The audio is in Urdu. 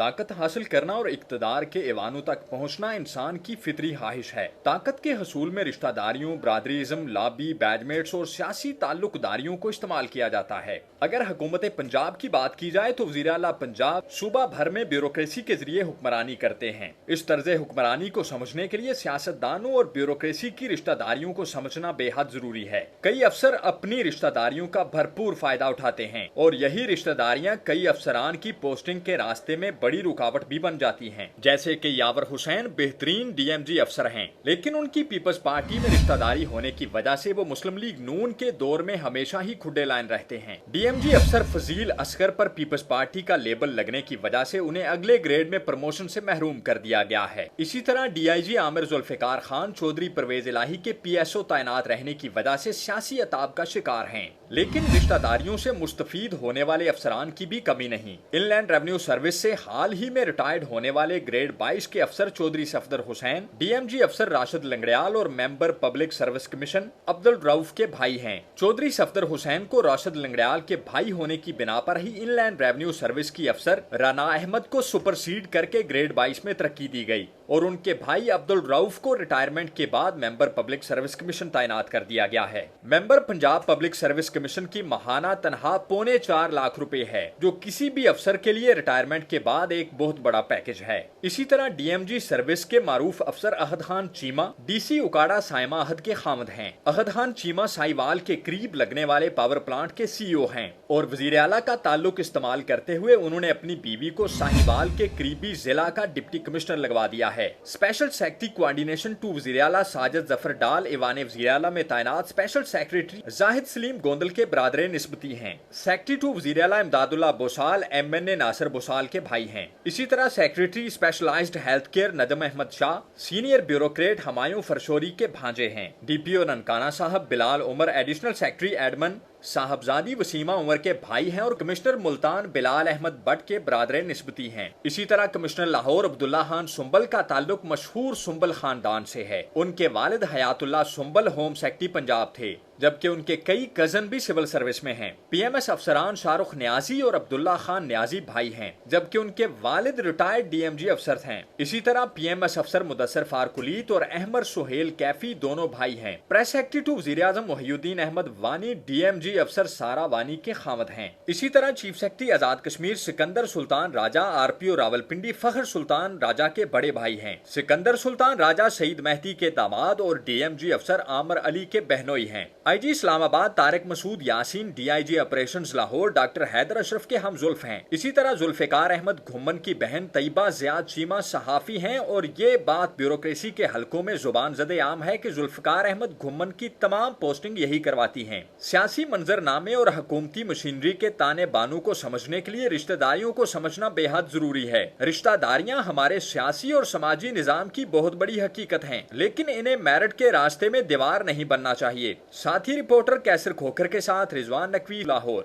طاقت حاصل کرنا اور اقتدار کے ایوانوں تک پہنچنا انسان کی فطری خواہش ہے۔ طاقت کے حصول میں رشتہ داریوں، برادریزم، لابی، بیڈمیٹس اور سیاسی تعلق داریوں کو استعمال کیا جاتا ہے۔ اگر حکومت پنجاب کی بات کی جائے تو وزیر اعلیٰ پنجاب صوبہ بھر میں بیوروکریسی کے ذریعے حکمرانی کرتے ہیں۔ اس طرز حکمرانی کو سمجھنے کے لیے سیاستدانوں اور بیوروکریسی کی رشتہ داریوں کو سمجھنا بے حد ضروری ہے۔ کئی افسر اپنی رشتہ داریوں کا بھرپور فائدہ اٹھاتے ہیں اور یہی رشتہ داریاں کئی افسران کی پوسٹنگ کے راستے میں بڑی رکاوٹ بھی بن جاتی ہیں، جیسے کہ یاور حسین بہترین ڈی ایم جی افسر ہیں، لیکن ان کی پیپلز پارٹی میں رشتہ داری ہونے کی وجہ سے وہ مسلم لیگ نون کے دور میں ہمیشہ ہی کھڈے لائن رہتے ہیں۔ ڈی ایم جی افسر فضیل اصغر پر پیپلز پارٹی کا لیبل لگنے کی وجہ سے انہیں اگلے گریڈ میں پروموشن سے محروم کر دیا گیا ہے۔ اسی طرح ڈی آئی جی عامر ذوالفقار خان چودھری پرویز الہی کے پی ایس او تعینات رہنے کی وجہ سے سیاسی عتاب کا شکار ہیں، لیکن رشتہ داریوں سے مستفید ہونے والے افسران کی بھی کمی نہیں۔ ان لینڈ ریونیو سروس سے حال ہی میں ریٹائرڈ ہونے والے گریڈ 22 کے افسر چودھری صفدر حسین ڈی ایم جی افسر راشد لنگڑیال اور ممبر پبلک سروس کمیشن عبدالرؤف کے بھائی ہیں۔ چودھری صفدر حسین کو راشد لنگڑیال کے بھائی ہونے کی بنا پر ہی ان لینڈ ریونیو سروس کی افسر رانا احمد کو سپرسیڈ کر کے گریڈ 22 میں ترقی دی گئی اور ان کے بھائی عبدالرؤف کو ریٹائرمنٹ کے بعد ممبر پبلک سروس کمیشن تعینات کر دیا گیا ہے۔ ممبر پنجاب پبلک سروس کمیشن کی ماہانہ تنخواہ 4.25 لاکھ روپے ہے، جو کسی بھی افسر کے لیے ریٹائرمنٹ کے بعد ایک بہت بڑا پیکج ہے۔ اسی طرح ڈی ایم جی سروس کے معروف افسر احد خان چیمہ ڈی سی اکاڑا سائمہ احد کے خامد ہیں۔ احد خان چیمہ سائیوال کے قریب لگنے والے پاور پلانٹ کے سی او ہیں اور وزیر اعلیٰ کا تعلق استعمال کرتے ہوئے انہوں نے اپنی بیوی کو ساہیوال کے قریبی ضلع کا ڈپٹی کمشنر لگوا دیا ہے۔ اسپیشل سیکرٹری کوارڈینیشن ٹو وزیر اعلیٰ ساجد ظفر ڈال ایوان وزیر اعلیٰ میں تعینات اسپیشل سیکرٹری زاہد سلیم گوندل کے برادر نسبتی ہیں۔ سیکرٹری ٹو وزیر اعلیٰ امداد اللہ بوسال ایم این اے ناصر بوسال کے بھائی ہیں۔ اسی طرح secretary specialized health care Najam Ahmed Shah senior bureaucrat Humayun Farshori کے بھانجے ہیں۔ D P O Nankana Sahib Bilal Umar additional secretary admin Sahibzadi Waseema Umar کے بھائی ہیں اور کمشنر ملتان بلال احمد بٹ کے برادر نسبتی ہیں۔ اسی طرح کمشنر لاہور عبداللہ خان سنبل کا تعلق مشہور سنبل خاندان سے ہے۔ ان کے والد حیات اللہ سنبل ہوم سیکرٹری پنجاب تھے، جبکہ ان کے کئی کزن بھی سول سروس میں ہیں۔ پی ایم ایس افسران شاہ رخ نیازی اور عبداللہ خان نیازی بھائی ہیں، جبکہ ان کے والد ریٹائرڈ ڈی ایم جی افسر ہیں۔ اسی طرح پی ایم ایس افسر مدثر فارکلیت اور احمد سہیل کیفی دونوں بھائی ہیں۔ پریس سیکرٹری ٹو وزیر اعظم محی الدین Ahmad Wani D M G افسر سارا وانی کے خامد ہیں۔ اسی طرح چیف سیکرٹری آزاد کشمیر سکندر سلطان راجہ آر پی او راولپنڈی فخر سلطان راجہ کے بڑے بھائی ہیں۔ سکندر سلطان راجہ سعید مہدی کے داماد اور ڈی ایم جی افسر عامر علی کے بہنوئی ہیں۔ آئی G Islamabad Tariq Masood Yasin D I G operations Lahore doctor Haider Ashraf کے ہم زلف ہیں۔ اسی طرح ذوالفقار احمد گھمن کی بہن طیبہ زیاد چیمہ صحافی ہیں اور یہ بات بیوروکریسی کے حلقوں میں زبان زد عام ہے کہ ذوالفقار احمد گھمن کی تمام پوسٹنگ یہی کرواتی ہیں۔ سیاسی منظر نامے اور حکومتی مشینری کے تانے بانوں کو سمجھنے کے لیے رشتہ داریوں کو سمجھنا بے حد ضروری ہے۔ رشتہ داریاں ہمارے سیاسی اور سماجی نظام کی بہت بڑی حقیقت ہیں، لیکن انہیں میرٹ کے راستے میں دیوار نہیں بننا چاہیے۔ ساتھی رپورٹر کیسر کھوکھر کے ساتھ رضوان نقوی، لاہور۔